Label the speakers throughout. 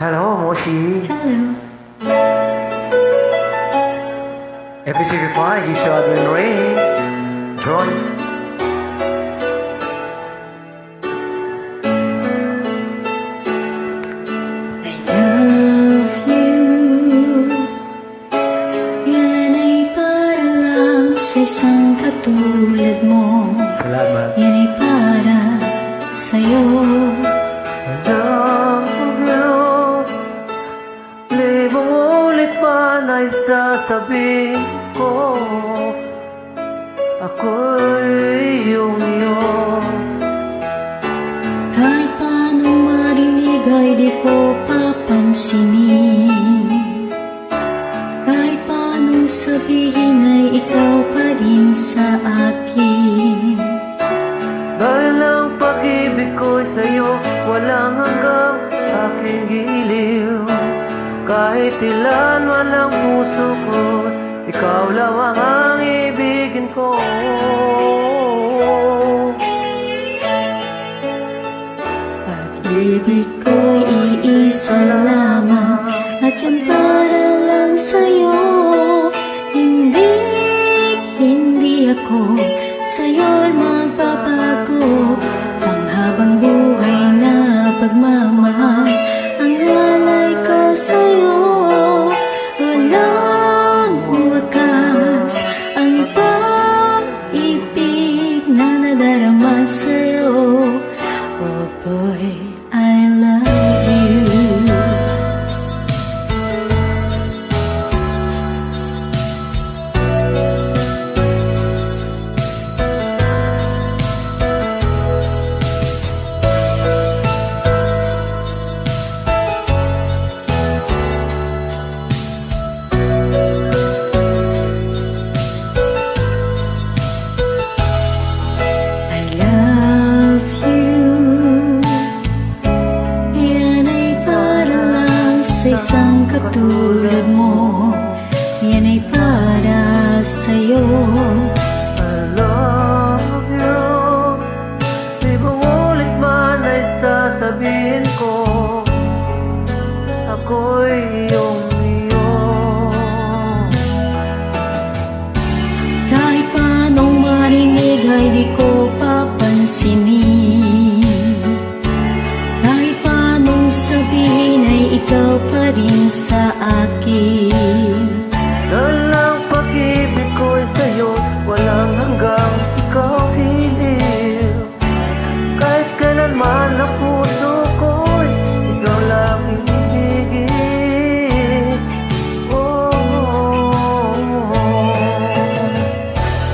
Speaker 1: Hello, Moshi.
Speaker 2: Hello.
Speaker 1: FCV5, Jisoo Adwin Ray. Joy.
Speaker 2: I love you. Yan ay para lang sa isang katulad mo.
Speaker 1: Salamat.
Speaker 2: Yan ay para sa'yo.
Speaker 1: I love you. Libong ulit man ay sasabihin ko, ako'y iyong iyo.
Speaker 2: Kahit paano marinig ay di ko papansinin. Kahit paano sabihin ay ikaw pa rin sa akin.
Speaker 1: Dahil ang pag-ibig ko'y sa'yo, walang hanggang aking giliw. Kahit ilan walang puso ko, ikaw lamang ang ibigin ko.
Speaker 2: Pag-ibig ko'y iisa lamang, at yan para lang sa'yo. Hindi ako sa'yo'y magbabago. Panghabang buhay na pagmamahal ang alay ko sa'yo. Walang wakas ang pag-ibig na nadarama sa'yo. Oh boy, I love you. I love you. Yan ay para lang sa isang katulad mo. Yan ay para sa'yo.
Speaker 1: I love you. Libong ulit man ay sasabihin ko, ako'y iyong iyo.
Speaker 2: Kahit paanong marinig ay di ko papansinin. Kahit paanong sabihin ay ikaw pa rin sa akin.
Speaker 1: Dahil ang pag-ibig ko'y sa'yo, walang hanggang ikaw giliw. Kahit kailanman ang puso ko'y ikaw lang ibigin.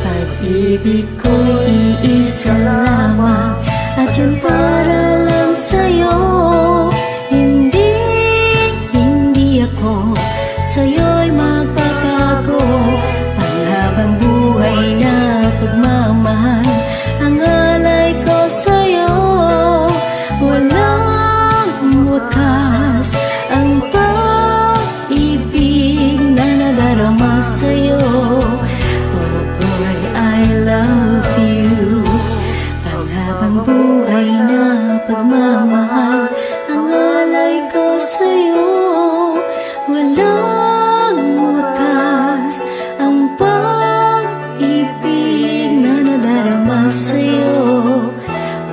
Speaker 2: Pag-ibig ko'y iisa lamang, at yan para lang sa'yo. Hindi ako sa'yo'y magbabago. Panghabang buhay na pagmamahal ang alay ko sa'yo. Walang wakas ang pag-ibig na nadarama sa'yo. Oh boy, I love you. Panghabang buhay na pagmamahal ang alay ko sa'yo. Walang wakas ang pag-ibig na nadarama sa'yo.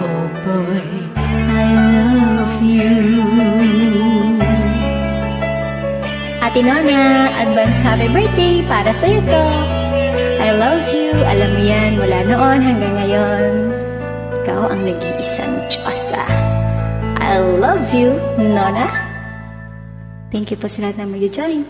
Speaker 2: Oh boy, I love you. Ate Nona, advance happy birthday para sa'yo to. I love you. Alam mo yan, mula noon hanggang ngayon. Ikaw ang nag-iisang Diyosa. I love you, Nona. Thank you po sa lahat na mag-join.